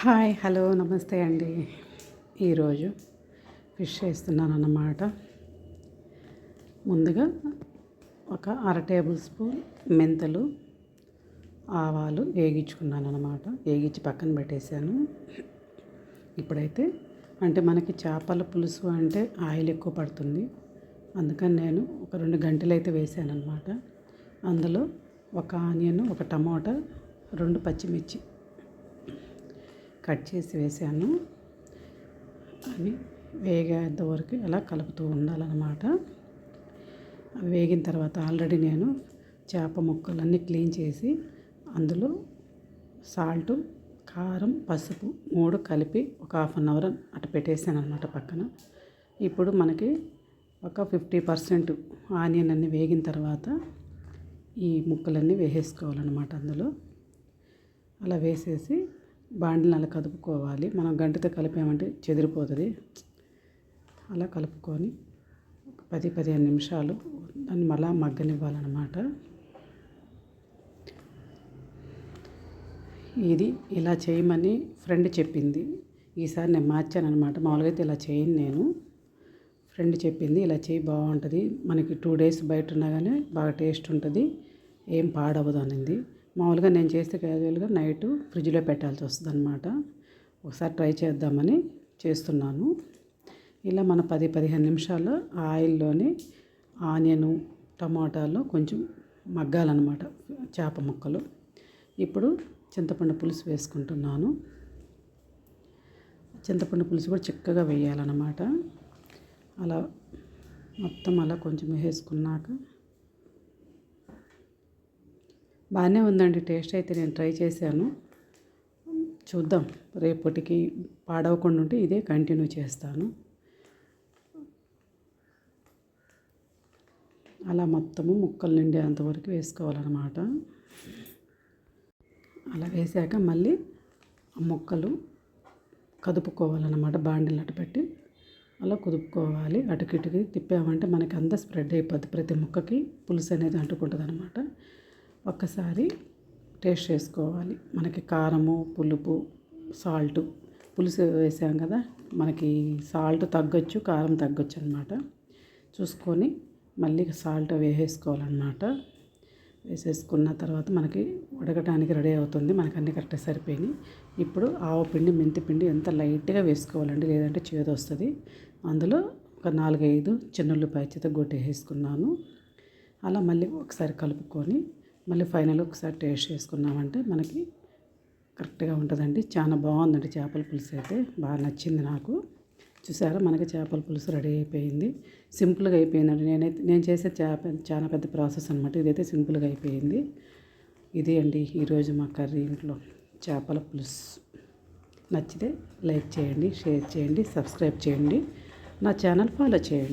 Hi hello నమస్తే అండి. ఈరోజు ఫిష్ చేస్తున్నాను అన్నమాట. ముందుగా ఒక అర టేబుల్ స్పూన్ మెంతులు, ఆవాలు వేగించుకున్నాను అన్నమాట. వేగించి పక్కన పెట్టేశాను. ఇప్పుడైతే అంటే మనకి చేపల పులుసు అంటే ఆయిల్ ఎక్కువ పడుతుంది, అందుకని నేను ఒక 2 గంటలు అయితే వేసాను అన్నమాట. అందులో ఒక ఆనియన్, ఒక టమోటా, 2 పచ్చిమిర్చి కట్ చేసి వేసాను. అవి వేగేంత వరకు అలా కలుపుతూ ఉండాలన్నమాట. అవి వేగిన తర్వాత ఆల్రెడీ నేను చేప ముక్కలన్నీ క్లీన్ చేసి అందులో సాల్టు, కారం, పసుపు 3 కలిపి ఒక 1/2 అవర్ అటు పెట్టేసాను అనమాట పక్కన. ఇప్పుడు మనకి ఒక 50% ఆనియన్ అన్నీ వేగిన తర్వాత ఈ ముక్కలన్నీ వేసేసుకోవాలన్నమాట. అందులో అలా వేసేసి బాండిని అలా కదుపుకోవాలి. మనం గంటతో కలిపామంటే చెదిరిపోతుంది. అలా కలుపుకొని 10-15 నిమిషాలు దాన్ని మళ్ళా మగ్గనివ్వాలన్నమాట. ఇది ఇలా చేయమని ఫ్రెండ్ చెప్పింది. ఈసారి నేను మార్చాను అనమాట. మామూలుగా అయితే ఇలా చేయను నేను. ఫ్రెండ్ చెప్పింది ఇలా చేయి బాగుంటుంది, మనకి 2 డేస్ బయట ఉన్నా కానీ బాగా టేస్ట్ ఉంటుంది, ఏం పాడవదు అనింది. మామూలుగా నేను చేస్తే క్యాజువల్గా నైట్ ఫ్రిడ్జ్లో పెట్టాల్సి వస్తుంది అనమాట. ఒకసారి ట్రై చేద్దామని చేస్తున్నాను. ఇలా మన 10-15 నిమిషాలు ఆయిల్లోని ఆనియను, టమాటాలు కొంచెం మగ్గాలన్నమాట చేప ముక్కలు. ఇప్పుడు చింతపండు పులుసు వేసుకుంటున్నాను. చింతపండు పులుసు కూడా చిక్కగా వేయాలన్నమాట. అలా మొత్తం అలా కొంచెం వేసుకున్నాక బాగానే ఉందండి. టేస్ట్ అయితే నేను ట్రై చేశాను. చూద్దాం, రేపటికి పాడవకుండా ఉంటే ఇదే కంటిన్యూ చేస్తాను. అలా మొత్తము ముక్కలు నిండేంతవరకు వేసుకోవాలన్నమాట. అలా వేసాక మళ్ళీ ఆ ముక్కలు కదుపుకోవాలన్నమాట. బాండిల్ అటు పెట్టి అలా కుదుపుకోవాలి. అటుకిటుకి తిప్పామంటే మనకి అంతా స్ప్రెడ్ అయిపోద్ది, ప్రతి ముక్కకి పులుసు అనేది అంటుకుంటుంది అనమాట. ఒక్కసారి టేస్ట్ చేసుకోవాలి. మనకి కారము, పులుపు, సాల్టు, పులుసు వేసాం కదా, మనకి సాల్ట్ తగ్గొచ్చు, కారం తగ్గొచ్చు అనమాట. చూసుకొని మళ్ళీ సాల్ట్ వేసేసుకోవాలన్నమాట. వేసేసుకున్న తర్వాత మనకి ఉడకడానికి రెడీ అవుతుంది. మనకు అన్నీ కరెక్ట్గా సరిపోయినాయి. ఇప్పుడు ఆవపిండి, మెంతిపిండి ఎంత లైట్గా వేసుకోవాలండి, లేదంటే చేదు వస్తుంది. అందులో ఒక 4-5 చిన్నుల్లిపాయ చేత వేసుకున్నాను. అలా మళ్ళీ ఒకసారి కలుపుకొని మళ్ళీ ఫైనల్గా ఒకసారి టేస్ట్ చేసుకున్నామంటే మనకి కరెక్ట్గా ఉంటుందండి. చాలా బాగుందండి చేపల పులుసు అయితే, బాగా నచ్చింది నాకు. చూసారా, మనకి చేపల పులుసు రెడీ అయిపోయింది. సింపుల్గా అయిపోయిందండి. నేను చేసే చాలా పెద్ద ప్రాసెస్ అనమాట. ఇదైతే సింపుల్గా అయిపోయింది. ఇది అండి ఈరోజు మా కర్రీ, ఇంట్లో చేపల పులుసు. నచ్చితే లైక్ చేయండి, షేర్ చేయండి, సబ్స్క్రైబ్ చేయండి, నా ఛానల్ ఫాలో చేయండి.